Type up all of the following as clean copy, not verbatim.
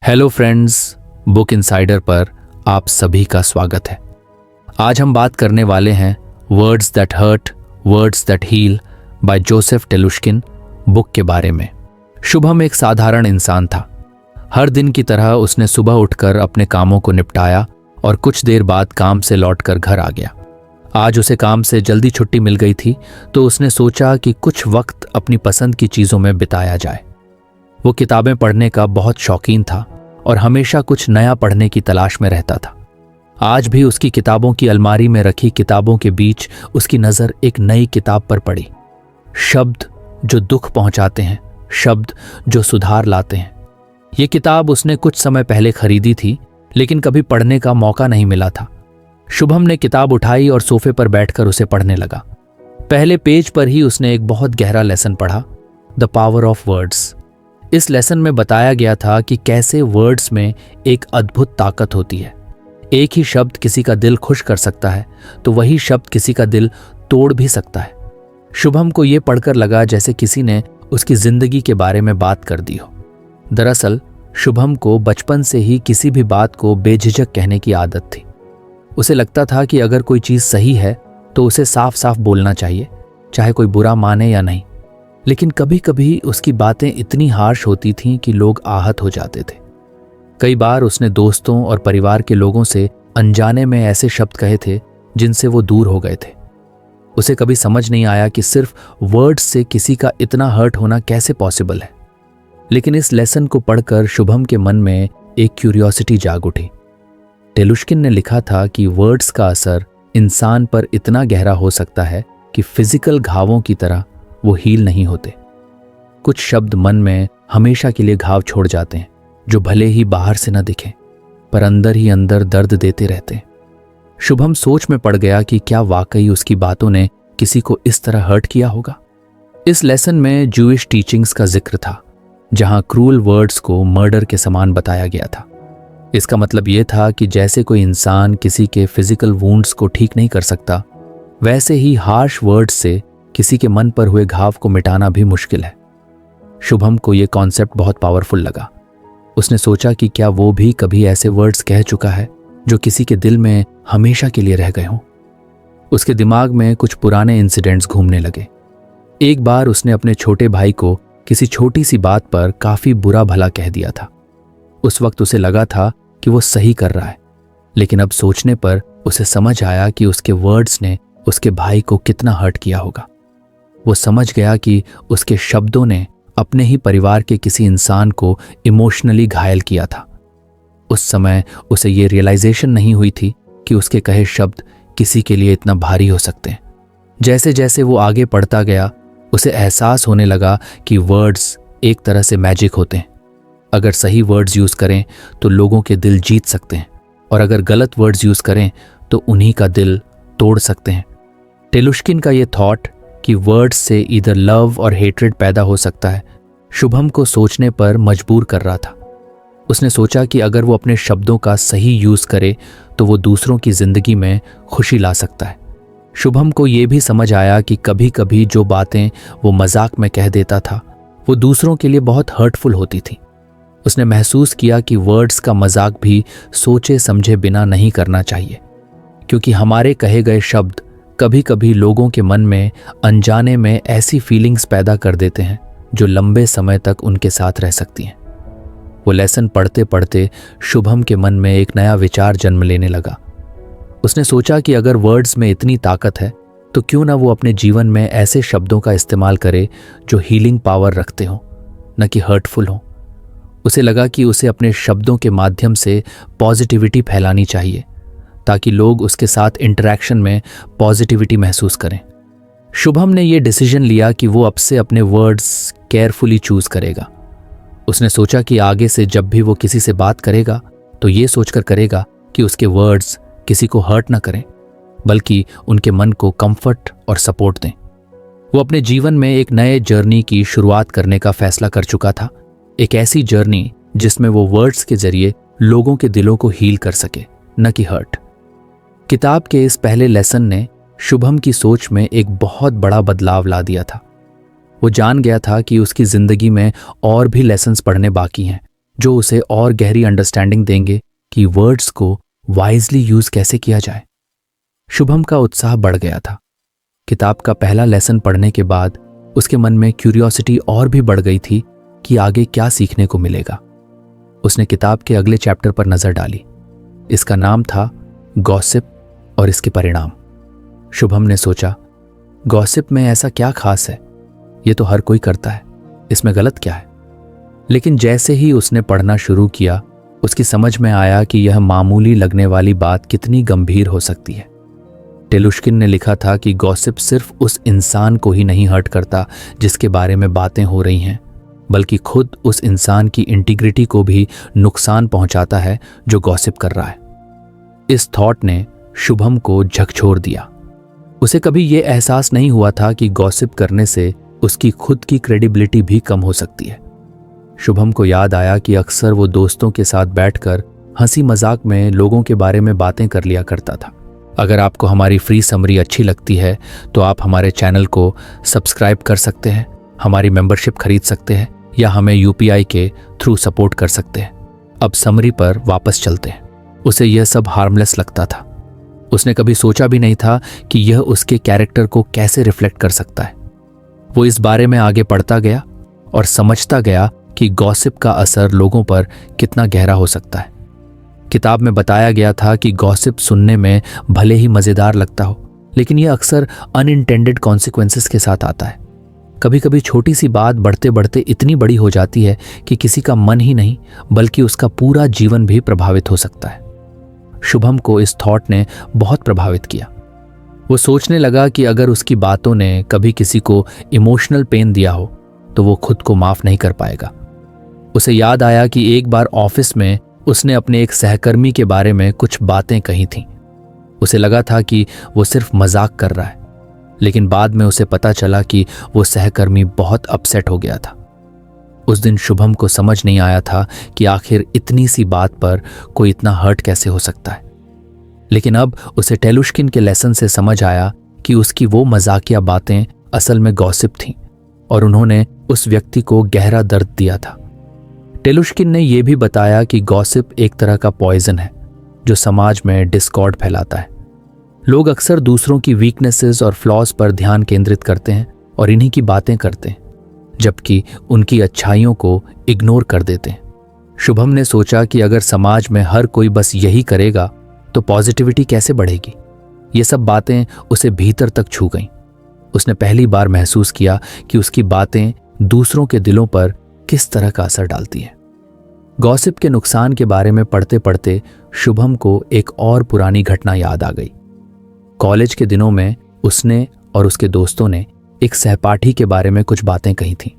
Hello friends, book insider पर आप सभी का स्वागत है। आज हम बात करने वाले हैं words that hurt, words that heal by Joseph Telushkin book के बारे में। शुभम एक साधारण इंसान था। हर दिन की तरह उसने सुबह उठकर अपने कामों को निपटाया और कुछ देर बाद काम से लौटकर घर आ गया। आज उसे काम से जल्दी छुट्टी मिल गई थी, तो उसने सोचा कि कुछ वक्त अपनी पसंद की चीज़ों में बिताया जाए। वो किताबें पढ़ने का बहुत शौकीन था और हमेशा कुछ नया पढ़ने की तलाश में रहता था। आज भी उसकी किताबों की अलमारी में रखी किताबों के बीच उसकी नज़र एक नई किताब पर पड़ी। शब्द जो दुख पहुंचाते हैं, शब्द जो सुधार लाते हैं। ये किताब उसने कुछ समय पहले खरीदी थी, लेकिन कभी पढ़ने का मौका नहीं मिला था। शुभम ने किताब उठाई और सोफे पर बैठकर उसे पढ़ने लगा। पहले पेज पर ही उसने एक बहुत गहरा लेसन पढ़ा, द पावर ऑफ वर्ड्स। इस लेसन में बताया गया था कि कैसे वर्ड्स में एक अद्भुत ताकत होती है। एक ही शब्द किसी का दिल खुश कर सकता है, तो वही शब्द किसी का दिल तोड़ भी सकता है। शुभम को यह पढ़कर लगा जैसे किसी ने उसकी जिंदगी के बारे में बात कर दी हो। दरअसल शुभम को बचपन से ही किसी भी बात को बेझिझक कहने की आदत थी। उसे लगता था कि अगर कोई चीज़ सही है तो उसे साफ साफ बोलना चाहिए, चाहे कोई बुरा माने या नहीं। लेकिन कभी कभी उसकी बातें इतनी हार्श होती थीं कि लोग आहत हो जाते थे। कई बार उसने दोस्तों और परिवार के लोगों से अनजाने में ऐसे शब्द कहे थे जिनसे वो दूर हो गए थे। उसे कभी समझ नहीं आया कि सिर्फ वर्ड्स से किसी का इतना हर्ट होना कैसे पॉसिबल है। लेकिन इस लेसन को पढ़कर शुभम के मन में एक क्यूरियोसिटी जाग उठी। टेलुश्किन ने लिखा था कि वर्ड्स का असर इंसान पर इतना गहरा हो सकता है कि फिजिकल घावों की तरह वो हील नहीं होते। कुछ शब्द मन में हमेशा के लिए घाव छोड़ जाते हैं, जो भले ही बाहर से न दिखें पर अंदर ही अंदर दर्द देते रहते हैं। शुभम सोच में पड़ गया कि क्या वाकई उसकी बातों ने किसी को इस तरह हर्ट किया होगा। इस लेसन में जूइश टीचिंग्स का जिक्र था, जहां क्रूअल वर्ड्स को मर्डर के समान बताया गया था। इसका मतलब यह था कि जैसे कोई इंसान किसी के फिजिकल वुंड्स को ठीक नहीं कर सकता, वैसे ही हार्श वर्ड्स से किसी के मन पर हुए घाव को मिटाना भी मुश्किल है। शुभम को यह कॉन्सेप्ट बहुत पावरफुल लगा। उसने सोचा कि क्या वो भी कभी ऐसे वर्ड्स कह चुका है जो किसी के दिल में हमेशा के लिए रह गए हों। उसके दिमाग में कुछ पुराने इंसिडेंट्स घूमने लगे। एक बार उसने अपने छोटे भाई को किसी छोटी सी बात पर काफी बुरा भला कह दिया था। उस वक्त उसे लगा था कि वो सही कर रहा है, लेकिन अब सोचने पर उसे समझ आया कि उसके वर्ड्स ने उसके भाई को कितना हर्ट किया होगा। वो समझ गया कि उसके शब्दों ने अपने ही परिवार के किसी इंसान को इमोशनली घायल किया था। उस समय उसे ये रियलाइजेशन नहीं हुई थी कि उसके कहे शब्द किसी के लिए इतना भारी हो सकते हैं। जैसे जैसे वो आगे पढ़ता गया, उसे एहसास होने लगा कि वर्ड्स एक तरह से मैजिक होते हैं। अगर सही वर्ड्स यूज करें तो लोगों के दिल जीत सकते हैं, और अगर गलत वर्ड्स यूज करें तो उन्हीं का दिल तोड़ सकते हैं। टेलुश्किन का ये थॉट कि वर्ड्स से इधर लव और हेट्रेड पैदा हो सकता है, शुभम को सोचने पर मजबूर कर रहा था। उसने सोचा कि अगर वो अपने शब्दों का सही यूज करे तो वो दूसरों की जिंदगी में खुशी ला सकता है। शुभम को ये भी समझ आया कि कभी कभी जो बातें वो मजाक में कह देता था, वो दूसरों के लिए बहुत हर्टफुल होती थी। उसने महसूस किया कि वर्ड्स का मजाक भी सोचे समझे बिना नहीं करना चाहिए, क्योंकि हमारे कहे गए शब्द कभी कभी लोगों के मन में अनजाने में ऐसी फीलिंग्स पैदा कर देते हैं जो लंबे समय तक उनके साथ रह सकती हैं। वो लेसन पढ़ते पढ़ते शुभम के मन में एक नया विचार जन्म लेने लगा। उसने सोचा कि अगर वर्ड्स में इतनी ताकत है तो क्यों ना वो अपने जीवन में ऐसे शब्दों का इस्तेमाल करे जो हीलिंग पावर रखते हों, न कि हर्टफुल हों। उसे लगा कि उसे अपने शब्दों के माध्यम से पॉजिटिविटी फैलानी चाहिए, ताकि लोग उसके साथ इंटरेक्शन में पॉजिटिविटी महसूस करें। शुभम ने यह डिसीजन लिया कि वो अब से अपने वर्ड्स केयरफुली चूज करेगा। उसने सोचा कि आगे से जब भी वो किसी से बात करेगा तो ये सोचकर करेगा कि उसके वर्ड्स किसी को हर्ट ना करें, बल्कि उनके मन को कंफर्ट और सपोर्ट दें। वो अपने जीवन में एक नए जर्नी की शुरुआत करने का फैसला कर चुका था, एक ऐसी जर्नी जिसमें वो वर्ड्स के जरिए लोगों के दिलों को हील कर सके, न कि हर्ट। किताब के इस पहले लेसन ने शुभम की सोच में एक बहुत बड़ा बदलाव ला दिया था। वो जान गया था कि उसकी जिंदगी में और भी लेसन्स पढ़ने बाकी हैं, जो उसे और गहरी अंडरस्टैंडिंग देंगे कि वर्ड्स को वाइजली यूज कैसे किया जाए। शुभम का उत्साह बढ़ गया था। किताब का पहला लेसन पढ़ने के बाद उसके मन में क्यूरियोसिटी और भी बढ़ गई थी कि आगे क्या सीखने को मिलेगा। उसने किताब के अगले चैप्टर पर नजर डाली। इसका नाम था गॉसिप और इसके परिणाम। शुभम ने सोचा, गॉसिप में ऐसा क्या खास है, ये तो हर कोई करता है, इसमें गलत क्या है। लेकिन जैसे ही उसने पढ़ना शुरू किया, उसकी समझ में आया कि यह मामूली लगने वाली बात कितनी गंभीर हो सकती है। टेलुश्किन ने लिखा था कि गॉसिप सिर्फ उस इंसान को ही नहीं हर्ट करता जिसके बारे में बातें हो रही हैं, बल्कि खुद उस इंसान की इंटीग्रिटी को भी नुकसान पहुंचाता है जो गॉसिप कर रहा है। इस थॉट ने शुभम को झकझोर दिया। उसे कभी यह एहसास नहीं हुआ था कि गॉसिप करने से उसकी खुद की क्रेडिबिलिटी भी कम हो सकती है। शुभम को याद आया कि अक्सर वो दोस्तों के साथ बैठकर हंसी मजाक में लोगों के बारे में बातें कर लिया करता था। अगर आपको हमारी फ्री समरी अच्छी लगती है तो आप हमारे चैनल को सब्सक्राइब कर सकते हैं, हमारी मेंबरशिप खरीद सकते हैं या हमें यूपीआई के थ्रू सपोर्ट कर सकते हैं। अब समरी पर वापस चलते हैं। उसे यह सब हार्मलेस लगता था। उसने कभी सोचा भी नहीं था कि यह उसके कैरेक्टर को कैसे रिफ्लेक्ट कर सकता है। वो इस बारे में आगे पढ़ता गया और समझता गया कि गॉसिप का असर लोगों पर कितना गहरा हो सकता है। किताब में बताया गया था कि गॉसिप सुनने में भले ही मजेदार लगता हो, लेकिन यह अक्सर अनइंटेंडेड कॉन्सिक्वेंसेस के साथ आता है। कभी कभी छोटी सी बात बढ़ते बढ़ते इतनी बड़ी हो जाती है कि किसी का मन ही नहीं बल्कि उसका पूरा जीवन भी प्रभावित हो सकता है। शुभम को इस थॉट ने बहुत प्रभावित किया। वो सोचने लगा कि अगर उसकी बातों ने कभी किसी को इमोशनल पेन दिया हो तो वो खुद को माफ नहीं कर पाएगा। उसे याद आया कि एक बार ऑफिस में उसने अपने एक सहकर्मी के बारे में कुछ बातें कही थीं। उसे लगा था कि वो सिर्फ मजाक कर रहा है, लेकिन बाद में उसे पता चला कि वो सहकर्मी बहुत अपसेट हो गया था। उस दिन शुभम को समझ नहीं आया था कि आखिर इतनी सी बात पर कोई इतना हर्ट कैसे हो सकता है। लेकिन अब उसे टेलुश्किन के लेसन से समझ आया कि उसकी वो मजाकिया बातें असल में गॉसिप थीं और उन्होंने उस व्यक्ति को गहरा दर्द दिया था। टेलुश्किन ने यह भी बताया कि गॉसिप एक तरह का पॉइजन है जो समाज में डिस्कॉर्ड फैलाता है। लोग अक्सर दूसरों की वीकनेसेस और फ्लॉज पर ध्यान केंद्रित करते हैं और इन्हीं की बातें करते हैं, जबकि उनकी अच्छाइयों को इग्नोर कर देते हैं। शुभम ने सोचा कि अगर समाज में हर कोई बस यही करेगा तो पॉजिटिविटी कैसे बढ़ेगी। ये सब बातें उसे भीतर तक छू गईं। उसने पहली बार महसूस किया कि उसकी बातें दूसरों के दिलों पर किस तरह का असर डालती हैं। गॉसिप के नुकसान के बारे में पढ़ते पढ़ते शुभम को एक और पुरानी घटना याद आ गई। कॉलेज के दिनों में उसने और उसके दोस्तों ने एक सहपाठी के बारे में कुछ बातें कही थीं।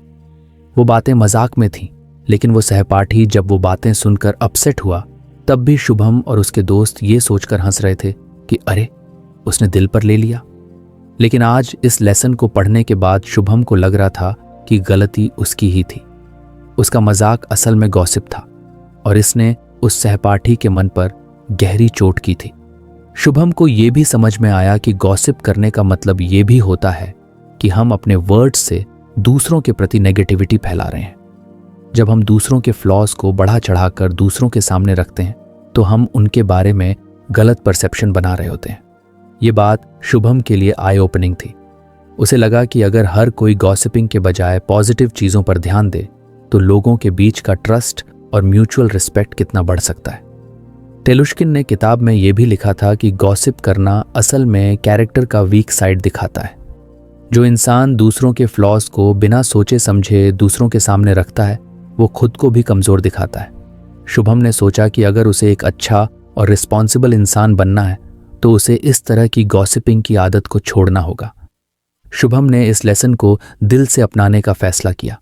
वो बातें मजाक में थीं, लेकिन वो सहपाठी जब वो बातें सुनकर अपसेट हुआ तब भी शुभम और उसके दोस्त ये सोचकर हंस रहे थे कि अरे उसने दिल पर ले लिया। लेकिन आज इस लेसन को पढ़ने के बाद शुभम को लग रहा था कि गलती उसकी ही थी। उसका मजाक असल में गॉसिप था और इसने उस सहपाठी के मन पर गहरी चोट की थी। शुभम को यह भी समझ में आया कि गॉसिप करने का मतलब यह भी होता है कि हम अपने वर्ड्स से दूसरों के प्रति नेगेटिविटी फैला रहे हैं। जब हम दूसरों के फ्लॉज को बढ़ा चढ़ाकर दूसरों के सामने रखते हैं तो हम उनके बारे में गलत परसेप्शन बना रहे होते हैं। ये बात शुभम के लिए आई ओपनिंग थी। उसे लगा कि अगर हर कोई गॉसिपिंग के बजाय पॉजिटिव चीजों पर ध्यान दे तो लोगों के बीच का ट्रस्ट और म्यूचुअल रिस्पेक्ट कितना बढ़ सकता है। टेलुश्किन ने किताब में यह भी लिखा था कि गॉसिप करना असल में कैरेक्टर का वीक साइड दिखाता है। जो इंसान दूसरों के फ्लॉज को बिना सोचे समझे दूसरों के सामने रखता है वो खुद को भी कमजोर दिखाता है। शुभम ने सोचा कि अगर उसे एक अच्छा और रिस्पॉन्सिबल इंसान बनना है तो उसे इस तरह की गॉसिपिंग की आदत को छोड़ना होगा। शुभम ने इस लेसन को दिल से अपनाने का फैसला किया।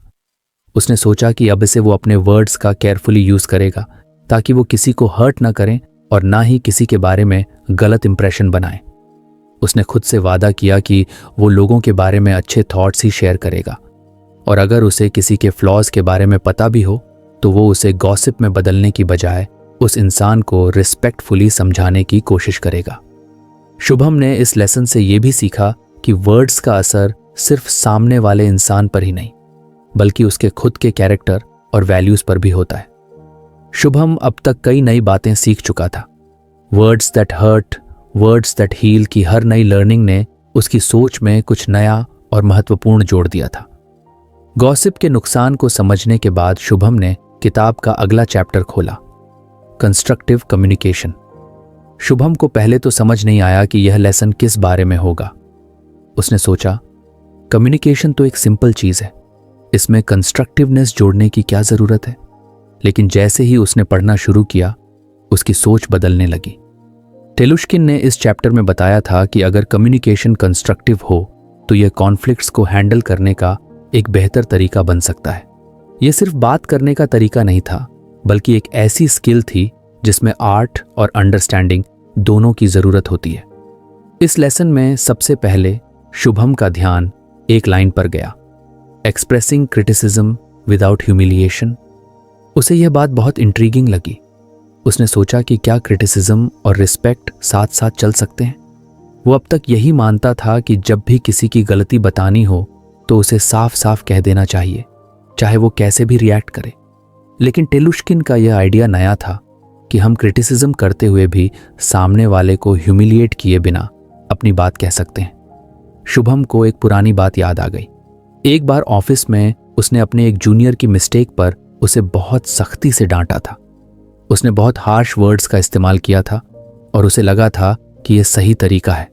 उसने सोचा कि अब इसे वो अपने वर्ड्स का केयरफुली यूज करेगा ताकि वो किसी को हर्ट ना करें और ना ही किसी के बारे में गलत इंप्रेशन बनाए। उसने खुद से वादा किया कि वो लोगों के बारे में अच्छे थॉट्स ही शेयर करेगा और अगर उसे किसी के फ्लॉज के बारे में पता भी हो तो वो उसे गॉसिप में बदलने की बजाय उस इंसान को रिस्पेक्टफुली समझाने की कोशिश करेगा। शुभम ने इस लेसन से ये भी सीखा कि वर्ड्स का असर सिर्फ सामने वाले इंसान पर ही नहीं बल्कि उसके खुद के कैरेक्टर और वैल्यूज पर भी होता है। शुभम अब तक कई नई बातें सीख चुका था। Words that hurt, words that heal की हर नई लर्निंग ने उसकी सोच में कुछ नया और महत्वपूर्ण जोड़ दिया था। गॉसिप के नुकसान को समझने के बाद शुभम ने किताब का अगला चैप्टर खोला, कंस्ट्रक्टिव कम्युनिकेशन। शुभम को पहले तो समझ नहीं आया कि यह लेसन किस बारे में होगा। उसने सोचा, कम्युनिकेशन तो एक सिंपल चीज है, इसमें कंस्ट्रक्टिवनेस जोड़ने की क्या जरूरत है। लेकिन जैसे ही उसने पढ़ना शुरू किया, उसकी सोच बदलने लगी। टेलुश्किन ने इस चैप्टर में बताया था कि अगर कम्युनिकेशन कंस्ट्रक्टिव हो तो यह कॉन्फ्लिक्ट्स को हैंडल करने का एक बेहतर तरीका बन सकता है। यह सिर्फ बात करने का तरीका नहीं था, बल्कि एक ऐसी स्किल थी जिसमें आर्ट और अंडरस्टैंडिंग दोनों की जरूरत होती है। इस लेसन में सबसे पहले शुभम का ध्यान एक लाइन पर गया, एक्सप्रेसिंग क्रिटिसिज्म विदाउट ह्यूमिलिएशन। उसे यह बात बहुत इंट्रीगिंग लगी। उसने सोचा कि क्या क्रिटिसिज्म और रिस्पेक्ट साथ साथ चल सकते हैं। वो अब तक यही मानता था कि जब भी किसी की गलती बतानी हो तो उसे साफ साफ कह देना चाहिए, चाहे वो कैसे भी रिएक्ट करे। लेकिन टेलुश्किन का यह आइडिया नया था कि हम क्रिटिसिज्म करते हुए भी सामने वाले को ह्यूमिलिएट किए बिना अपनी बात कह सकते हैं। शुभम को एक पुरानी बात याद आ गई। एक बार ऑफिस में उसने अपने एक जूनियर की मिस्टेक पर उसे बहुत सख्ती से डांटा था। उसने बहुत हार्श वर्ड्स का इस्तेमाल किया था और उसे लगा था कि यह सही तरीका है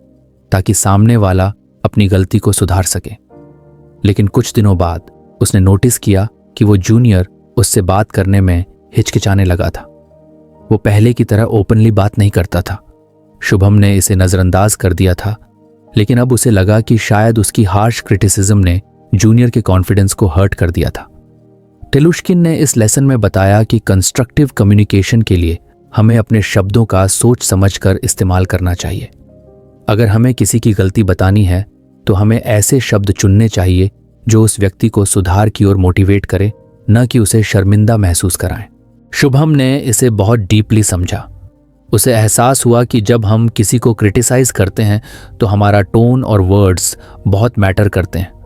ताकि सामने वाला अपनी गलती को सुधार सके। लेकिन कुछ दिनों बाद उसने नोटिस किया कि वो जूनियर उससे बात करने में हिचकिचाने लगा था। वो पहले की तरह ओपनली बात नहीं करता था। शुभम ने इसे नजरअंदाज कर दिया था, लेकिन अब उसे लगा कि शायद उसकी हार्श क्रिटिसिज्म ने जूनियर के कॉन्फिडेंस को हर्ट कर दिया था। टेलुश्किन ने इस लेसन में बताया कि कंस्ट्रक्टिव कम्युनिकेशन के लिए हमें अपने शब्दों का सोच समझकर इस्तेमाल करना चाहिए। अगर हमें किसी की गलती बतानी है तो हमें ऐसे शब्द चुनने चाहिए जो उस व्यक्ति को सुधार की ओर मोटिवेट करे, न कि उसे शर्मिंदा महसूस कराएं। शुभम ने इसे बहुत डीपली समझा। उसे एहसास हुआ कि जब हम किसी को क्रिटिसाइज करते हैं तो हमारा टोन और वर्ड्स बहुत मैटर करते हैं।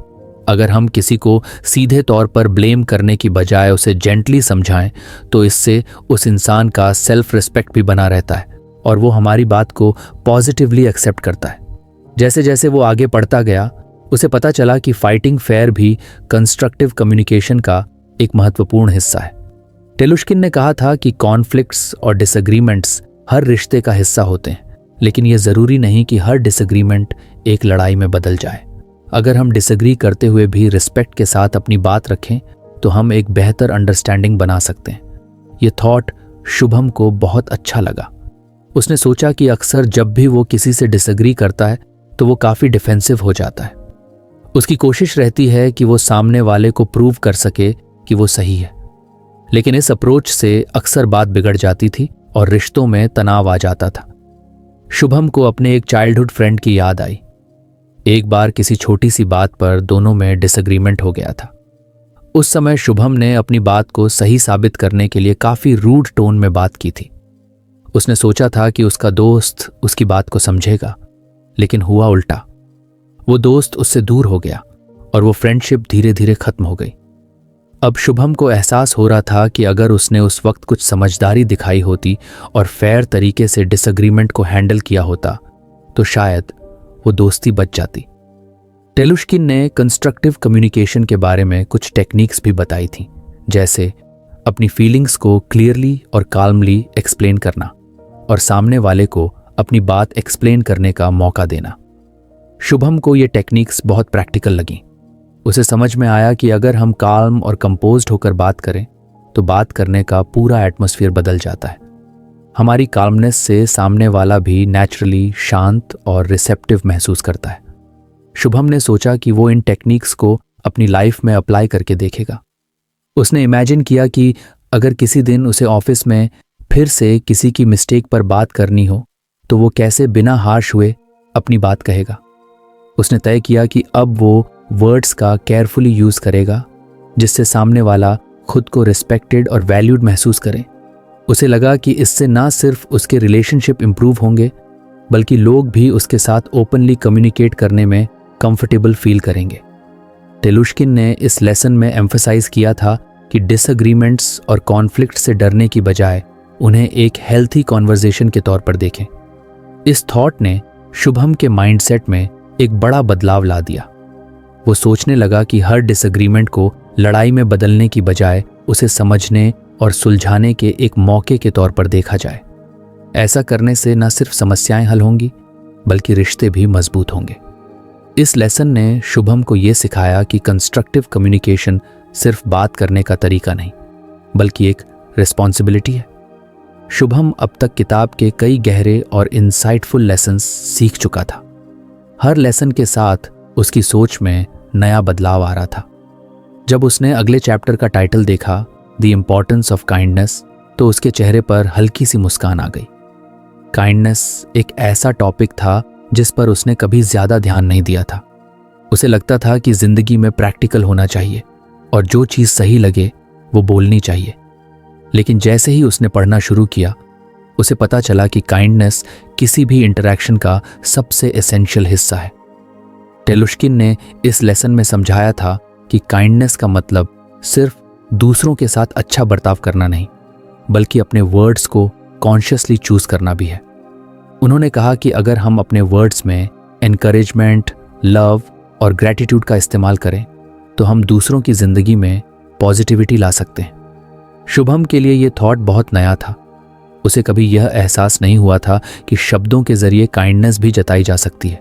अगर हम किसी को सीधे तौर पर ब्लेम करने की बजाय उसे जेंटली समझाएं तो इससे उस इंसान का सेल्फ रिस्पेक्ट भी बना रहता है और वो हमारी बात को पॉजिटिवली एक्सेप्ट करता है। जैसे जैसे वो आगे बढ़ता गया, उसे पता चला कि फाइटिंग फेयर भी कंस्ट्रक्टिव कम्युनिकेशन का एक महत्वपूर्ण हिस्सा है। टेलुश्किन ने कहा था कि कॉन्फ्लिक्ट्स और डिसएग्रीमेंट्स हर रिश्ते का हिस्सा होते हैं, लेकिन यह जरूरी नहीं कि हर डिसएग्रीमेंट एक लड़ाई में बदल जाए। अगर हम डिसएग्री करते हुए भी रिस्पेक्ट के साथ अपनी बात रखें तो हम एक बेहतर अंडरस्टैंडिंग बना सकते हैं। यह थॉट शुभम को बहुत अच्छा लगा। उसने सोचा कि अक्सर जब भी वो किसी से डिसएग्री करता है तो वो काफी डिफेंसिव हो जाता है। उसकी कोशिश रहती है कि वो सामने वाले को प्रूव कर सके कि वो सही है, लेकिन इस अप्रोच से अक्सर बात बिगड़ जाती थी और रिश्तों में तनाव आ जाता था। शुभम को अपने एक चाइल्डहुड फ्रेंड की याद आई। एक बार किसी छोटी सी बात पर दोनों में डिसएग्रीमेंट हो गया था। उस समय शुभम ने अपनी बात को सही साबित करने के लिए काफी रूड टोन में बात की थी। उसने सोचा था कि उसका दोस्त उसकी बात को समझेगा, लेकिन हुआ उल्टा। वो दोस्त उससे दूर हो गया और वो फ्रेंडशिप धीरे धीरे खत्म हो गई। अब शुभम को एहसास हो रहा था कि अगर उसने उस वक्त कुछ समझदारी दिखाई होती और फेयर तरीके से डिसएग्रीमेंट को हैंडल किया होता तो शायद वो दोस्ती बच जाती। टेलुश्किन ने कंस्ट्रक्टिव कम्युनिकेशन के बारे में कुछ टेक्निक्स भी बताई थी, जैसे अपनी फीलिंग्स को क्लियरली और काल्मली एक्सप्लेन करना और सामने वाले को अपनी बात एक्सप्लेन करने का मौका देना। शुभम को ये टेक्निक्स बहुत प्रैक्टिकल लगी। उसे समझ में आया कि अगर हम काल्म और कंपोज्ड होकर बात करें तो बात करने का पूरा एटमॉस्फेयर बदल जाता है। हमारी काल्मनेस से सामने वाला भी नेचुरली शांत और रिसेप्टिव महसूस करता है। शुभम ने सोचा कि वो इन टेक्निक्स को अपनी लाइफ में अप्लाई करके देखेगा। उसने इमेजिन किया कि अगर किसी दिन उसे ऑफिस में फिर से किसी की मिस्टेक पर बात करनी हो तो वो कैसे बिना हार्श हुए अपनी बात कहेगा। उसने तय किया कि अब वो वर्ड्स का केयरफुली यूज करेगा, जिससे सामने वाला खुद को रिस्पेक्टेड और वैल्यूड महसूस करे। उसे लगा कि इससे ना सिर्फ उसके रिलेशनशिप इंप्रूव होंगे, बल्कि लोग भी उसके साथ ओपनली कम्युनिकेट करने में कंफर्टेबल फील करेंगे। टेलुश्किन ने इस लेसन में एम्फसाइज किया था कि डिसएग्रीमेंट्स और कॉन्फ्लिक्ट से डरने की बजाय उन्हें एक हेल्थी कॉन्वर्जेशन के तौर पर देखें। इस थॉट ने शुभम के माइंडसेट में एक बड़ा बदलाव ला दिया। वो सोचने लगा कि हर डिसएग्रीमेंट को लड़ाई में बदलने की बजाय उसे समझने और सुलझाने के एक मौके के तौर पर देखा जाए। ऐसा करने से न सिर्फ समस्याएं हल होंगी बल्कि रिश्ते भी मजबूत होंगे। इस लेसन ने शुभम को यह सिखाया कि कंस्ट्रक्टिव कम्युनिकेशन सिर्फ बात करने का तरीका नहीं बल्कि एक रिस्पॉन्सिबिलिटी है। शुभम अब तक किताब के कई गहरे और इंसाइटफुल लेसन्स सीख चुका था। हर लेसन के साथ उसकी सोच में नया बदलाव आ रहा था। जब उसने अगले चैप्टर का टाइटल देखा, द इम्पॉर्टेंस ऑफ काइंडनेस, तो उसके चेहरे पर हल्की सी मुस्कान आ गई। काइंडनेस एक ऐसा टॉपिक था जिस पर उसने कभी ज्यादा ध्यान नहीं दिया था। उसे लगता था कि जिंदगी में प्रैक्टिकल होना चाहिए और जो चीज सही लगे वो बोलनी चाहिए। लेकिन जैसे ही उसने पढ़ना शुरू किया, उसे पता चला कि काइंडनेस किसी भी इंटरैक्शन का सबसे एसेंशियल हिस्सा है। टेलुश्किन ने इस लेसन में समझाया था कि काइंडनेस का मतलब सिर्फ दूसरों के साथ अच्छा बर्ताव करना नहीं बल्कि अपने वर्ड्स को कॉन्शियसली चूज करना भी है। उन्होंने कहा कि अगर हम अपने वर्ड्स में एनकरेजमेंट, लव और ग्रैटिट्यूड का इस्तेमाल करें तो हम दूसरों की जिंदगी में पॉजिटिविटी ला सकते हैं। शुभम के लिए यह थॉट बहुत नया था। उसे कभी यह एहसास नहीं हुआ था कि शब्दों के जरिए काइंडनेस भी जताई जा सकती है।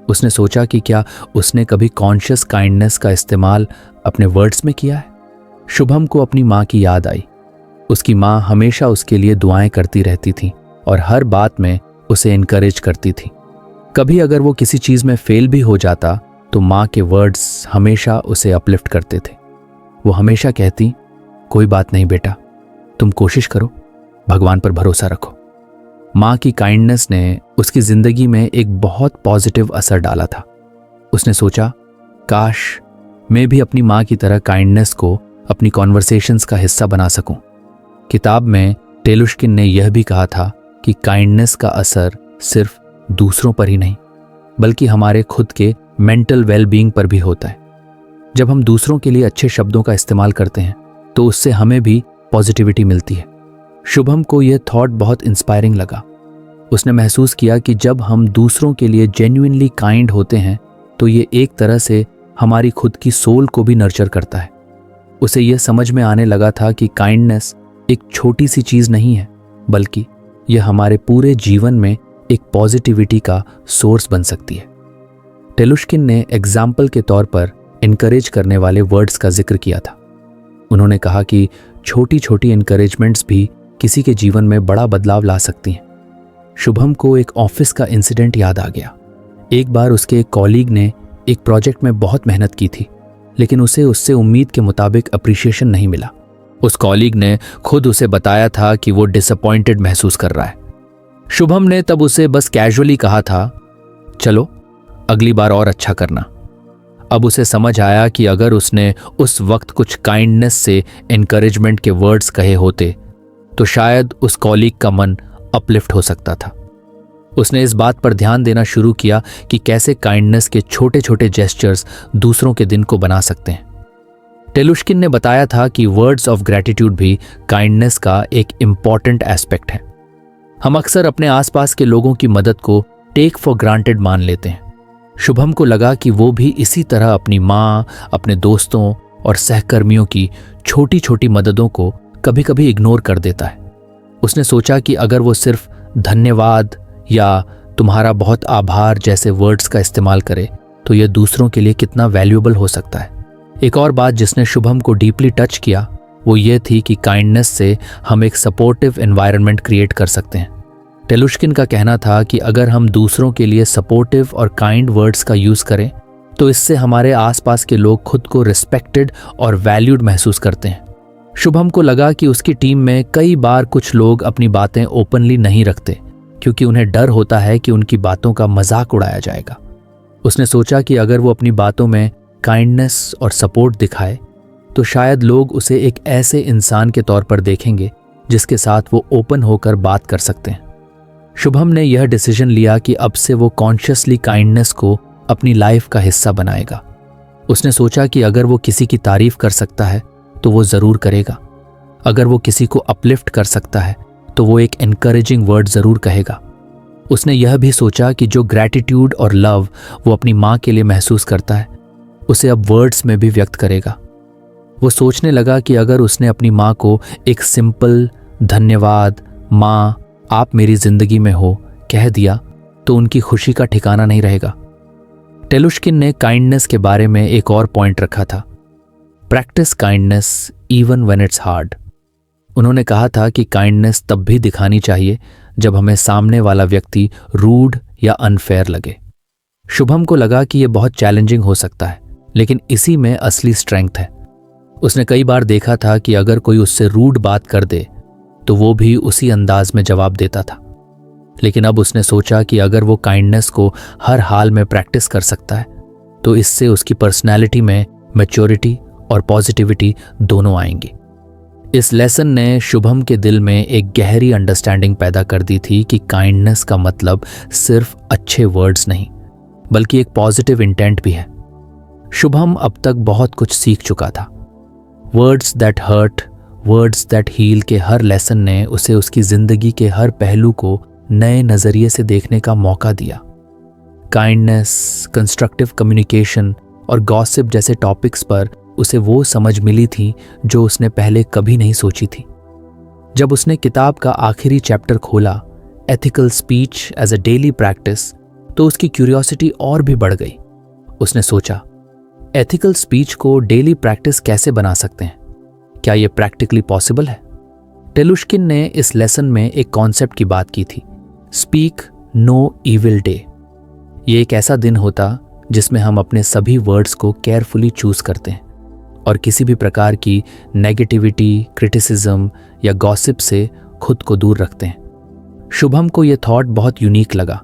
उसने सोचा कि क्या उसने कभी कॉन्शियस काइंडनेस का इस्तेमाल अपने वर्ड्स में किया है। शुभम को अपनी माँ की याद आई। उसकी माँ हमेशा उसके लिए दुआएं करती रहती थी और हर बात में उसे इनकरेज करती थी। कभी अगर वो किसी चीज में फेल भी हो जाता तो माँ के वर्ड्स हमेशा उसे अपलिफ्ट करते थे। वो हमेशा कहती, कोई बात नहीं बेटा, तुम कोशिश करो, भगवान पर भरोसा रखो। माँ की काइंडनेस ने उसकी जिंदगी में एक बहुत पॉजिटिव असर डाला था। उसने सोचा, काश मैं भी अपनी माँ की तरह काइंडनेस को अपनी कॉन्वर्सेशंस का हिस्सा बना सकूं। किताब में टेलुश्किन ने यह भी कहा था कि काइंडनेस का असर सिर्फ दूसरों पर ही नहीं बल्कि हमारे खुद के मेंटल वेलबीइंग पर भी होता है। जब हम दूसरों के लिए अच्छे शब्दों का इस्तेमाल करते हैं तो उससे हमें भी पॉजिटिविटी मिलती है। शुभम को यह थॉट बहुत इंस्पायरिंग लगा। उसने महसूस किया कि जब हम दूसरों के लिए जेन्युइनली काइंड होते हैं तो ये एक तरह से हमारी खुद की सोल को भी नर्चर करता है। उसे यह समझ में आने लगा था कि काइंडनेस एक छोटी सी चीज नहीं है बल्कि यह हमारे पूरे जीवन में एक पॉजिटिविटी का सोर्स बन सकती है। टेलुश्किन ने एग्जाम्पल के तौर पर इनकरेज करने वाले वर्ड्स का जिक्र किया था। उन्होंने कहा कि छोटी छोटी इनकरेजमेंट्स भी किसी के जीवन में बड़ा बदलाव ला सकती हैं। शुभम को एक ऑफिस का इंसिडेंट याद आ गया। एक बार उसके एक कॉलीग ने एक प्रोजेक्ट में बहुत मेहनत की थी लेकिन उसे उससे उम्मीद के मुताबिक अप्रिशिएशन नहीं मिला। उस कॉलीग ने खुद उसे बताया था कि वो डिसअपॉइंटेड महसूस कर रहा है। शुभम ने तब उसे बस कैजुअली कहा था, चलो अगली बार और अच्छा करना। अब उसे समझ आया कि अगर उसने उस वक्त कुछ काइंडनेस से एनकरेजमेंट के वर्ड्स कहे होते तो शायद उस कॉलीग का मन अपलिफ्ट हो सकता था। उसने इस बात पर ध्यान देना शुरू किया कि कैसे काइंडनेस के छोटे छोटे जेस्चर्स दूसरों के दिन को बना सकते हैं। टेलुश्किन ने बताया था कि वर्ड्स ऑफ ग्रैटिट्यूड भी काइंडनेस का एक इम्पॉर्टेंट एस्पेक्ट है। हम अक्सर अपने आसपास के लोगों की मदद को टेक फॉर ग्रांटेड मान लेते हैं। शुभम को लगा कि वो भी इसी तरह अपनी माँ, अपने दोस्तों और सहकर्मियों की छोटी छोटी मददों को कभी कभी इग्नोर कर देता है। उसने सोचा कि अगर वो सिर्फ धन्यवाद या तुम्हारा बहुत आभार जैसे वर्ड्स का इस्तेमाल करे तो यह दूसरों के लिए कितना वैल्यूएबल हो सकता है। एक और बात जिसने शुभम को डीपली टच किया वो ये थी कि काइंडनेस से हम एक सपोर्टिव एनवायरनमेंट क्रिएट कर सकते हैं। टेलुश्किन का कहना था कि अगर हम दूसरों के लिए सपोर्टिव और काइंड वर्ड्स का यूज करें तो इससे हमारे आसपास के लोग खुद को रिस्पेक्टेड और वैल्यूड महसूस करते हैं। शुभम को लगा कि उसकी टीम में कई बार कुछ लोग अपनी बातें ओपनली नहीं रखते क्योंकि उन्हें डर होता है कि उनकी बातों का मजाक उड़ाया जाएगा। उसने सोचा कि अगर वो अपनी बातों में काइंडनेस और सपोर्ट दिखाए तो शायद लोग उसे एक ऐसे इंसान के तौर पर देखेंगे जिसके साथ वो ओपन होकर बात कर सकते हैं। शुभम ने यह डिसीजन लिया कि अब से वो कॉन्शियसली काइंडनेस को अपनी लाइफ का हिस्सा बनाएगा। उसने सोचा कि अगर वो किसी की तारीफ कर सकता है तो वो ज़रूर करेगा। अगर वो किसी को अपलिफ्ट कर सकता है तो वो एक एनकरेजिंग वर्ड ज़रूर कहेगा। उसने यह भी सोचा कि जो ग्रैटिट्यूड और लव वो अपनी माँ के लिए महसूस करता है उसे अब वर्ड्स में भी व्यक्त करेगा। वो सोचने लगा कि अगर उसने अपनी माँ को एक सिंपल धन्यवाद माँ आप मेरी जिंदगी में हो कह दिया तो उनकी खुशी का ठिकाना नहीं रहेगा। टेलुश्किन ने काइंडनेस के बारे में एक और पॉइंट रखा था, practice kindness even when it's hard. उन्होंने कहा था कि काइंडनेस तब भी दिखानी चाहिए जब हमें सामने वाला व्यक्ति रूड या अनफेयर लगे। शुभम को लगा कि यह बहुत चैलेंजिंग हो सकता है, लेकिन इसी में असली स्ट्रेंथ है। उसने कई बार देखा था कि अगर कोई उससे रूड बात कर दे तो वो भी उसी अंदाज में जवाब देता था। लेकिन अब उसने सोचा कि अगर वो काइंडनेस को हर हाल में प्रैक्टिस कर सकता है तो इससे उसकी पर्सनैलिटी में मैच्योरिटी और पॉजिटिविटी दोनों आएंगी। इस लेसन ने शुभम के दिल में एक गहरी अंडरस्टैंडिंग पैदा कर दी थी कि काइंडनेस का मतलब सिर्फ अच्छे वर्ड्स नहीं बल्कि एक पॉजिटिव इंटेंट भी है। शुभम अब तक बहुत कुछ सीख चुका था। Words that hurt, words that heal के हर लेसन ने उसे उसकी जिंदगी के हर पहलू को नए नजरिए से देखने का मौका दिया। काइंडनेस, कंस्ट्रक्टिव कम्युनिकेशन और गॉसिप जैसे टॉपिक्स पर उसे वो समझ मिली थी जो उसने पहले कभी नहीं सोची थी। जब उसने किताब का आखिरी चैप्टर खोला, ethical speech as a daily practice, तो उसकी क्यूरियोसिटी और भी बढ़ गई। उसने सोचा, एथिकल स्पीच को डेली प्रैक्टिस कैसे बना सकते हैं? क्या यह प्रैक्टिकली पॉसिबल है? टेलुश्किन ने इस लेसन में एक कॉन्सेप्ट की बात की थी, स्पीक नो इविल डे। ये एक ऐसा दिन होता जिसमें हम अपने सभी वर्ड्स को केयरफुली चूज करते हैं और किसी भी प्रकार की नेगेटिविटी, क्रिटिसिज्म या गॉसिप से खुद को दूर रखते हैं। शुभम को यह थॉट बहुत यूनिक लगा।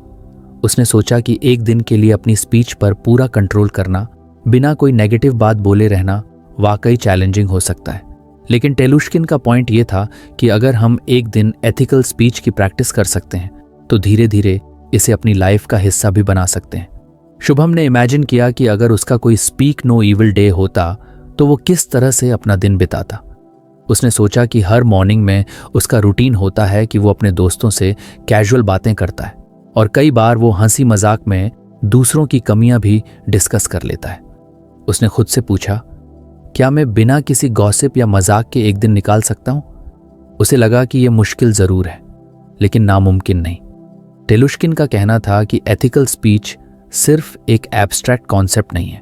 उसने सोचा कि एक दिन के लिए अपनी स्पीच पर पूरा कंट्रोल करना, बिना कोई नेगेटिव बात बोले रहना वाकई चैलेंजिंग हो सकता है। लेकिन टेलुश्किन का पॉइंट यह था कि अगर हम एक दिन एथिकल स्पीच की प्रैक्टिस कर सकते हैं तो धीरे धीरे इसे अपनी लाइफ का हिस्सा भी बना सकते हैं। शुभम ने इमेजिन किया कि अगर उसका कोई स्पीक नो इविल डे होता तो वो किस तरह से अपना दिन बिताता। उसने सोचा कि हर मॉर्निंग में उसका रूटीन होता है कि वो अपने दोस्तों से कैजुअल बातें करता है और कई बार वो हंसी मजाक में दूसरों की कमियां भी डिस्कस कर लेता है। उसने खुद से पूछा, क्या मैं बिना किसी गॉसिप या मजाक के एक दिन निकाल सकता हूं? उसे लगा कि यह मुश्किल जरूर है लेकिन नामुमकिन नहीं। टेलुश्किन का कहना था कि एथिकल स्पीच सिर्फ एक एब्स्ट्रैक्ट कॉन्सेप्ट नहीं है,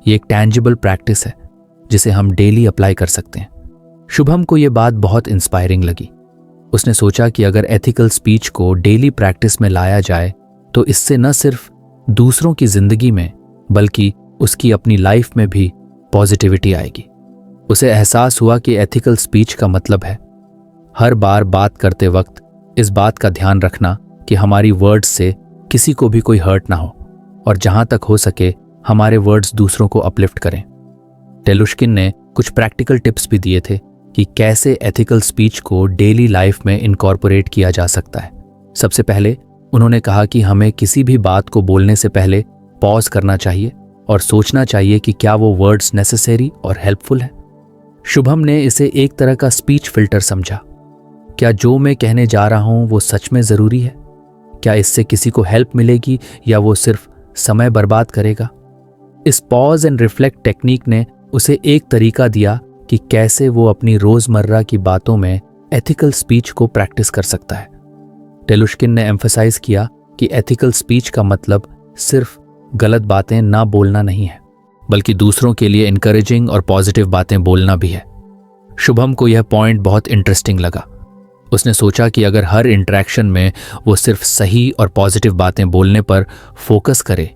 ये एक टैंजिबल प्रैक्टिस है जिसे हम डेली अप्लाई कर सकते हैं। शुभम को यह बात बहुत इंस्पायरिंग लगी। उसने सोचा कि अगर एथिकल स्पीच को डेली प्रैक्टिस में लाया जाए तो इससे न सिर्फ दूसरों की जिंदगी में बल्कि उसकी अपनी लाइफ में भी पॉजिटिविटी आएगी। उसे एहसास हुआ कि एथिकल स्पीच का मतलब है हर बार बात करते वक्त इस बात का ध्यान रखना कि हमारी वर्ड्स से किसी को भी कोई हर्ट ना हो और जहां तक हो सके हमारे वर्ड्स दूसरों को अपलिफ्ट करें। टेलुश्किन ने कुछ प्रैक्टिकल टिप्स भी दिए थे कि कैसे एथिकल स्पीच को डेली लाइफ में इनकॉर्पोरेट किया जा सकता है। सबसे पहले उन्होंने कहा कि हमें किसी भी बात को बोलने से पहले पॉज करना चाहिए और सोचना चाहिए कि क्या वो वर्ड्स नेसेसरी और हेल्पफुल है। शुभम ने इसे एक तरह का स्पीच फिल्टर समझा। क्या जो मैं कहने जा रहा हूं वो सच में जरूरी है? क्या इससे किसी को हेल्प मिलेगी या वो सिर्फ समय बर्बाद करेगा? इस पॉज एंड रिफ्लेक्ट टेक्निक ने उसे एक तरीका दिया कि कैसे वो अपनी रोजमर्रा की बातों में एथिकल स्पीच को प्रैक्टिस कर सकता है। टेलुश्किन ने एम्फसाइज किया कि एथिकल स्पीच का मतलब सिर्फ गलत बातें ना बोलना नहीं है बल्कि दूसरों के लिए इनकरेजिंग और पॉजिटिव बातें बोलना भी है। शुभम को यह पॉइंट बहुत इंटरेस्टिंग लगा। उसने सोचा कि अगर हर इंटरेक्शन में वो सिर्फ सही और पॉजिटिव बातें बोलने पर फोकस करे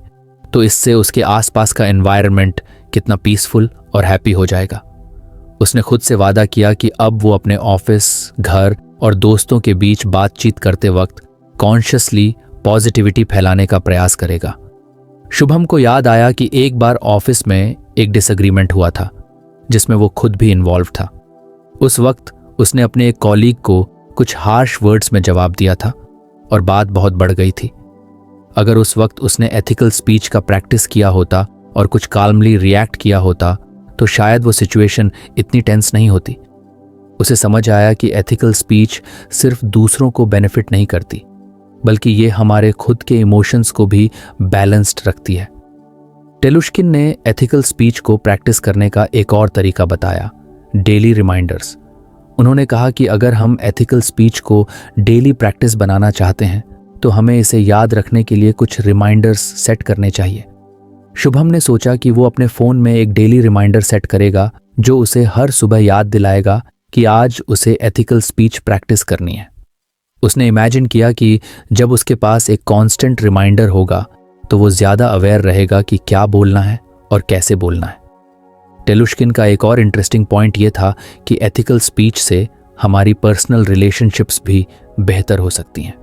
तो इससे उसके आसपास का एनवायरनमेंट कितना पीसफुल और हैप्पी हो जाएगा। उसने खुद से वादा किया कि अब वो अपने ऑफिस, घर और दोस्तों के बीच बातचीत करते वक्त कॉन्शियसली पॉजिटिविटी फैलाने का प्रयास करेगा। शुभम को याद आया कि एक बार ऑफिस में एक डिसएग्रीमेंट हुआ था जिसमें वो खुद भी इन्वॉल्व था। उस वक्त उसने अपने एक कॉलीग को कुछ हार्श वर्ड्स में जवाब दिया था और बात बहुत बढ़ गई थी। अगर उस वक्त उसने एथिकल स्पीच का प्रैक्टिस किया होता और कुछ काल्मली रिएक्ट किया होता तो शायद वो सिचुएशन इतनी टेंस नहीं होती। उसे समझ आया कि एथिकल स्पीच सिर्फ दूसरों को बेनिफिट नहीं करती, बल्कि ये हमारे खुद के इमोशंस को भी बैलेंस्ड रखती है। टेलुश्किन ने एथिकल स्पीच को प्रैक्टिस करने का एक और तरीका बताया, डेली रिमाइंडर्स। उन्होंने कहा कि अगर हम एथिकल स्पीच को डेली प्रैक्टिस बनाना चाहते हैं तो हमें इसे याद रखने के लिए कुछ रिमाइंडर्स सेट करने चाहिए। शुभम ने सोचा कि वो अपने फ़ोन में एक डेली रिमाइंडर सेट करेगा जो उसे हर सुबह याद दिलाएगा कि आज उसे एथिकल स्पीच प्रैक्टिस करनी है। उसने इमेजिन किया कि जब उसके पास एक कांस्टेंट रिमाइंडर होगा तो वो ज़्यादा अवेयर रहेगा कि क्या बोलना है और कैसे बोलना है। टेलुश्किन का एक और इंटरेस्टिंग पॉइंट ये था कि एथिकल स्पीच से हमारी पर्सनल रिलेशनशिप्स भी बेहतर हो सकती हैं।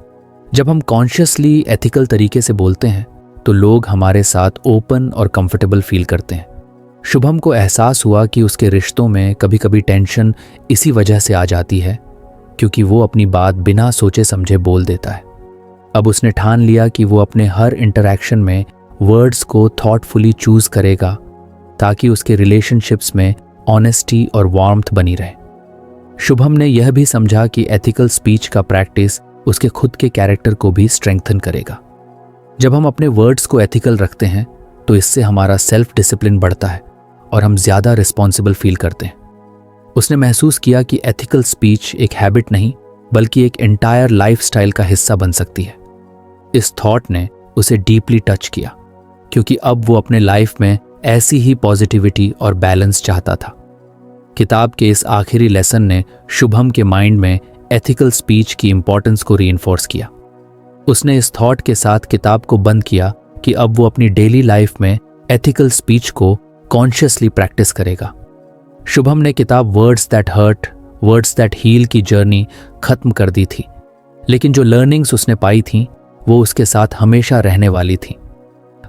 जब हम कॉन्शियसली एथिकल तरीके से बोलते हैं तो लोग हमारे साथ ओपन और कंफर्टेबल फील करते हैं। शुभम को एहसास हुआ कि उसके रिश्तों में कभी कभी टेंशन इसी वजह से आ जाती है क्योंकि वो अपनी बात बिना सोचे समझे बोल देता है। अब उसने ठान लिया कि वो अपने हर इंटरैक्शन में वर्ड्स को थॉटफुली चूज करेगा ताकि उसके रिलेशनशिप्स में ऑनेस्टी और वार्मथ बनी रहे। शुभम ने यह भी समझा कि एथिकल स्पीच का प्रैक्टिस उसके खुद के कैरेक्टर को भी स्ट्रेंथन करेगा। जब हम अपने वर्ड्स को एथिकल रखते हैं तो इससे हमारा सेल्फ डिसिप्लिन बढ़ता है और हम ज़्यादा रिस्पॉन्सिबल फील करते हैं। उसने महसूस किया कि एथिकल स्पीच एक हैबिट नहीं बल्कि एक एंटायर लाइफस्टाइल का हिस्सा बन सकती है। इस थॉट ने उसे डीपली टच किया क्योंकि अब वो अपने लाइफ में ऐसी ही पॉजिटिविटी और बैलेंस चाहता था। किताब के इस आखिरी लेसन ने शुभम के माइंड में एथिकल स्पीच की इंपॉर्टेंस को रीइंफोर्स किया। उसने इस थॉट के साथ किताब को बंद किया कि अब वो अपनी डेली लाइफ में एथिकल स्पीच को कॉन्शियसली प्रैक्टिस करेगा। शुभम ने किताब words that hurt, words that heal की जर्नी खत्म कर दी थी, लेकिन जो लर्निंग्स उसने पाई थीं वो उसके साथ हमेशा रहने वाली थीं।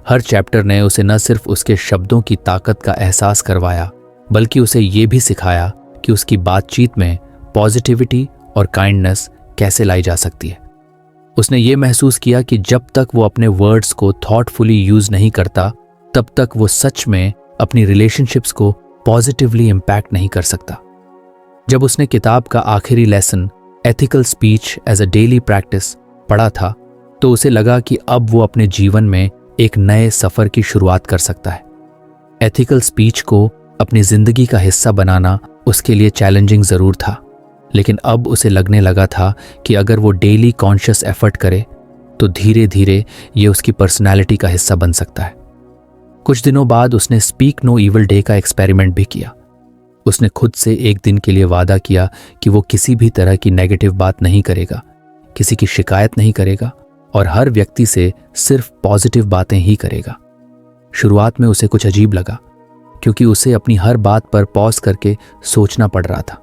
हर चैप्टर ने उसे न सिर्फ उसके शब्दों की ताकत का एहसास करवाया बल्कि उसे ये भी सिखाया कि उसकी बातचीत में पॉजिटिविटी और काइंडनेस कैसे लाई जा सकती है। उसने ये महसूस किया कि जब तक वो अपने वर्ड्स को थॉटफुली यूज नहीं करता तब तक वो सच में अपनी रिलेशनशिप्स को पॉजिटिवली इम्पैक्ट नहीं कर सकता। जब उसने किताब का आखिरी lesson ethical speech as a daily practice पढ़ा था तो उसे लगा कि अब वो अपने जीवन में एक नए सफ़र की शुरुआत कर सकता है। एथिकल स्पीच को अपनी ज़िंदगी का हिस्सा बनाना उसके लिए चैलेंजिंग ज़रूर था, लेकिन अब उसे लगने लगा था कि अगर वो डेली कॉन्शियस एफर्ट करे तो धीरे धीरे ये उसकी पर्सनैलिटी का हिस्सा बन सकता है। कुछ दिनों बाद उसने स्पीक नो ईविल डे का एक्सपेरिमेंट भी किया। उसने खुद से एक दिन के लिए वादा किया कि वो किसी भी तरह की नेगेटिव बात नहीं करेगा, किसी की शिकायत नहीं करेगा और हर व्यक्ति से सिर्फ पॉजिटिव बातें ही करेगा। शुरुआत में उसे कुछ अजीब लगा क्योंकि उसे अपनी हर बात पर पॉज करके सोचना पड़ रहा था,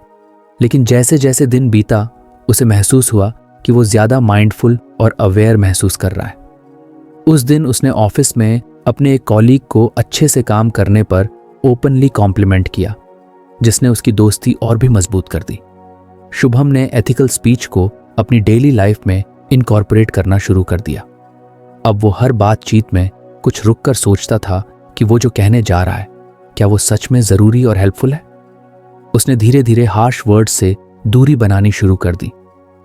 लेकिन जैसे जैसे दिन बीता उसे महसूस हुआ कि वो ज़्यादा माइंडफुल और अवेयर महसूस कर रहा है। उस दिन उसने ऑफिस में अपने एक कॉलीग को अच्छे से काम करने पर ओपनली कॉम्प्लीमेंट किया, जिसने उसकी दोस्ती और भी मजबूत कर दी। शुभम ने एथिकल स्पीच को अपनी डेली लाइफ में इनकॉर्पोरेट करना शुरू कर दिया। अब वो हर बातचीत में कुछ रुककर सोचता था कि वो जो कहने जा रहा है क्या वो सच में ज़रूरी और हेल्पफुल है। उसने धीरे धीरे हार्श वर्ड्स से दूरी बनानी शुरू कर दी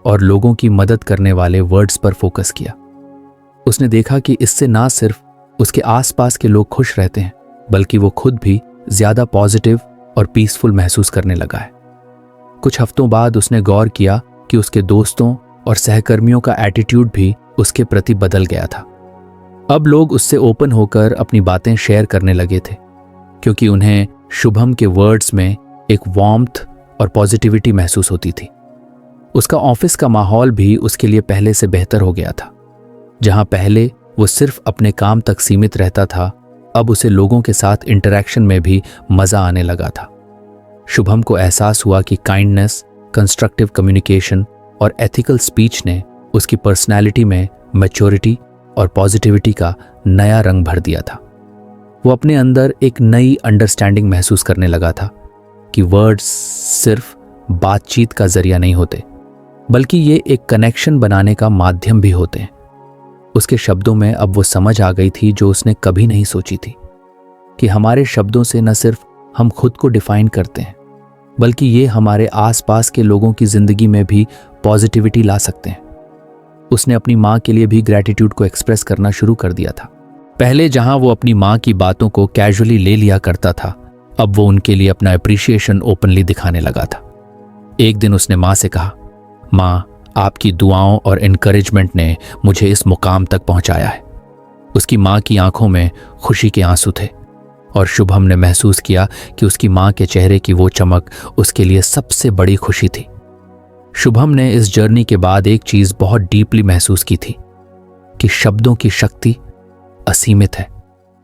और लोगों की मदद करने वाले वर्ड्स पर फोकस किया। उसने देखा कि इससे ना सिर्फ उसके आसपास के लोग खुश रहते हैं बल्कि वो खुद भी ज़्यादा पॉजिटिव और पीसफुल महसूस करने लगा है। कुछ हफ्तों बाद उसने गौर किया कि उसके दोस्तों और सहकर्मियों का एटीट्यूड भी उसके प्रति बदल गया था। अब लोग उससे ओपन होकर अपनी बातें शेयर करने लगे थे क्योंकि उन्हें शुभम के वर्ड्स में एक वार्मथ और पॉजिटिविटी महसूस होती थी। उसका ऑफिस का माहौल भी उसके लिए पहले से बेहतर हो गया था। जहां पहले वो सिर्फ अपने काम तक सीमित रहता था, अब उसे लोगों के साथ इंटरैक्शन में भी मजा आने लगा था। शुभम को एहसास हुआ कि काइंडनेस, कंस्ट्रक्टिव कम्युनिकेशन और एथिकल स्पीच ने उसकी पर्सनैलिटी में मैच्योरिटी और पॉजिटिविटी का नया रंग भर दिया था। वो अपने अंदर एक नई अंडरस्टैंडिंग महसूस करने लगा था कि वर्ड्स सिर्फ बातचीत का जरिया नहीं होते बल्कि ये एक कनेक्शन बनाने का माध्यम भी होते हैं। उसके शब्दों में अब वो समझ आ गई थी जो उसने कभी नहीं सोची थी कि हमारे शब्दों से न सिर्फ हम खुद को डिफाइन करते हैं, बल्कि ये हमारे आसपास के लोगों की जिंदगी में भी पॉजिटिविटी ला सकते हैं। उसने अपनी माँ के लिए भी ग्रैटिट्यूड को एक्सप्रेस करना शुरू कर दिया था। पहले जहां वो अपनी माँ की बातों को कैजुअली ले लिया करता था, अब वो उनके लिए अपना अप्रिशिएशन ओपनली दिखाने लगा था। एक दिन उसने माँ से कहा, माँ, आपकी दुआओं और एनकरेजमेंट ने मुझे इस मुकाम तक पहुंचाया है। उसकी माँ की आंखों में खुशी के आंसू थे और शुभम ने महसूस किया कि उसकी माँ के चेहरे की वो चमक उसके लिए सबसे बड़ी खुशी थी। शुभम ने इस जर्नी के बाद एक चीज बहुत डीपली महसूस की थी कि शब्दों की शक्ति असीमित है।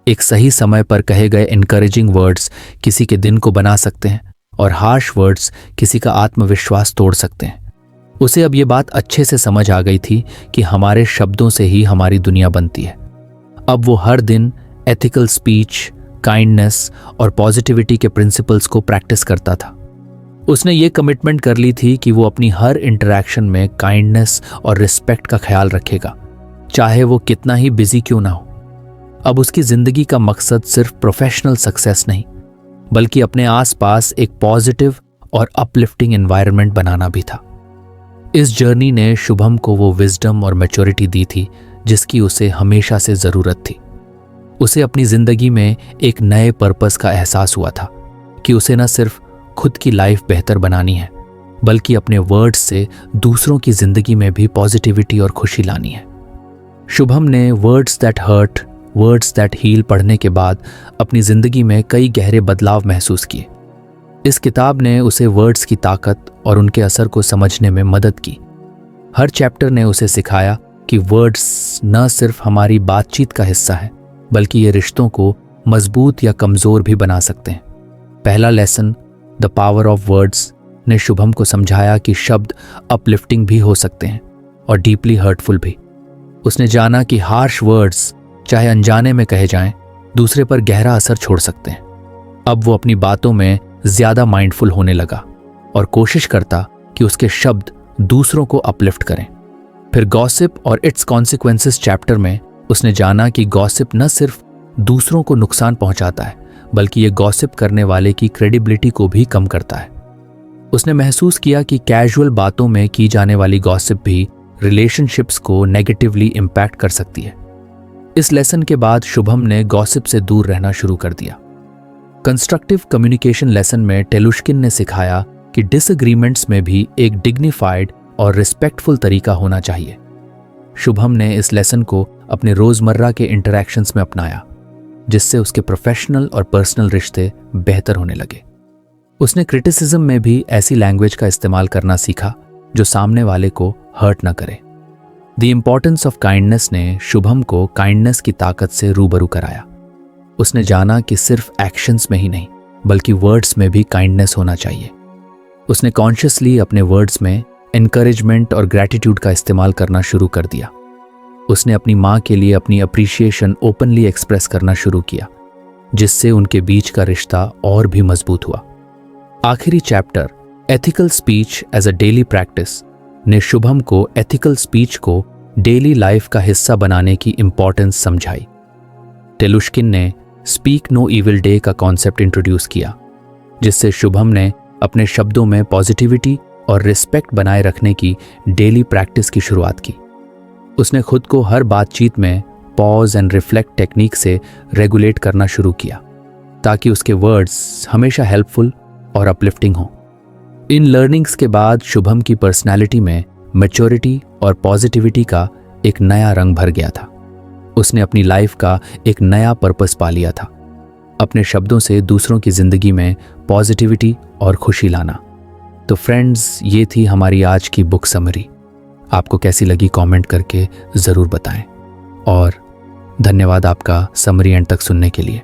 एक सही समय पर कहे गए एनकरेजिंग वर्ड्स किसी के दिन को बना सकते हैं और हार्श वर्ड्स किसी का आत्मविश्वास तोड़ सकते हैं। उसे अब ये बात अच्छे से समझ आ गई थी कि हमारे शब्दों से ही हमारी दुनिया बनती है। अब वो हर दिन एथिकल स्पीच, काइंडनेस और पॉजिटिविटी के प्रिंसिपल्स को प्रैक्टिस करता था। उसने ये कमिटमेंट कर ली थी कि वो अपनी हर इंटरैक्शन में काइंडनेस और रिस्पेक्ट का ख्याल रखेगा, चाहे वो कितना ही बिजी क्यों ना हो। अब उसकी जिंदगी का मकसद सिर्फ प्रोफेशनल सक्सेस नहीं, बल्कि अपने आसपास एक पॉजिटिव और अपलिफ्टिंग एनवायरनमेंट बनाना भी था। इस जर्नी ने शुभम को वो विजडम और मैच्योरिटी दी थी जिसकी उसे हमेशा से जरूरत थी। उसे अपनी जिंदगी में एक नए पर्पस का एहसास हुआ था कि उसे न सिर्फ खुद की लाइफ बेहतर बनानी है, बल्कि अपने वर्ड्स से दूसरों की जिंदगी में भी पॉजिटिविटी और खुशी लानी है। शुभम ने words that hurt, words that heal पढ़ने के बाद अपनी जिंदगी में कई गहरे बदलाव महसूस किए। इस किताब ने उसे वर्ड्स की ताकत और उनके असर को समझने में मदद की। हर चैप्टर ने उसे सिखाया कि वर्ड्स न सिर्फ हमारी बातचीत का हिस्सा है, बल्कि ये रिश्तों को मजबूत या कमजोर भी बना सकते हैं। पहला lesson, the power of words, ने शुभम को समझाया कि शब्द अपलिफ्टिंग भी हो सकते हैं और डीपली हर्टफुल भी। उसने जाना कि हार्श वर्ड्स, चाहे अनजाने में कहे जाएं, दूसरे पर गहरा असर छोड़ सकते हैं। अब वो अपनी बातों में ज्यादा माइंडफुल होने लगा और कोशिश करता कि उसके शब्द दूसरों को अपलिफ्ट करें। फिर गॉसिप और इट्स कॉन्सिक्वेंसेस चैप्टर में उसने जाना कि गॉसिप न सिर्फ दूसरों को नुकसान पहुंचाता है, बल्कि ये गॉसिप करने वाले की क्रेडिबिलिटी को भी कम करता है। उसने महसूस किया कि कैजुअल बातों में की जाने वाली गॉसिप भी रिलेशनशिप्स को नेगेटिवली इम्पैक्ट कर सकती है। इस लेसन के बाद शुभम ने गॉसिप से दूर रहना शुरू कर दिया। कंस्ट्रक्टिव कम्युनिकेशन लेसन में टेलुश्किन ने सिखाया कि डिसएग्रीमेंट्स में भी एक डिग्निफाइड और रिस्पेक्टफुल तरीका होना चाहिए। शुभम ने इस लेसन को अपने रोजमर्रा के इंटरैक्शंस में अपनाया, जिससे उसके प्रोफेशनल और पर्सनल रिश्ते बेहतर होने लगे। उसने क्रिटिसिज्म में भी ऐसी लैंग्वेज का इस्तेमाल करना सीखा जो सामने वाले को हर्ट ना करे। द इम्पॉर्टेंस ऑफ काइंडनेस ने शुभम को काइंडनेस की ताकत से रूबरू कराया। उसने जाना कि सिर्फ एक्शंस में ही नहीं, बल्कि वर्ड्स में भी काइंडनेस होना चाहिए। उसने कॉन्शियसली अपने वर्ड्स में एनकरेजमेंट और ग्रैटिट्यूड का इस्तेमाल करना शुरू कर दिया। उसने अपनी माँ के लिए अपनी अप्रिशिएशन ओपनली एक्सप्रेस करना शुरू किया, जिससे उनके बीच का रिश्ता और भी मजबूत हुआ। आखिरी chapter, ethical speech as a daily practice, ने शुभम को एथिकल स्पीच को डेली लाइफ का हिस्सा बनाने की इंपॉर्टेंस समझाई। टेलुश्किन ने स्पीक नो इविल डे का कॉन्सेप्ट इंट्रोड्यूस किया, जिससे शुभम ने अपने शब्दों में पॉजिटिविटी और रिस्पेक्ट बनाए रखने की डेली प्रैक्टिस की शुरुआत की। उसने खुद को हर बातचीत में पॉज एंड रिफ्लेक्ट टेक्निक से रेगुलेट करना शुरू किया, ताकि उसके वर्ड्स हमेशा हेल्पफुल और अपलिफ्टिंग हों। इन लर्निंग्स के बाद शुभम की पर्सनैलिटी में मैच्योरिटी और पॉजिटिविटी का एक नया रंग भर गया था। उसने अपनी लाइफ का एक नया पर्पस पा लिया था, अपने शब्दों से दूसरों की जिंदगी में पॉजिटिविटी और खुशी लाना। तो फ्रेंड्स, ये थी हमारी आज की बुक समरी। आपको कैसी लगी कमेंट करके ज़रूर बताएं और धन्यवाद आपका समरी एंड तक सुनने के लिए।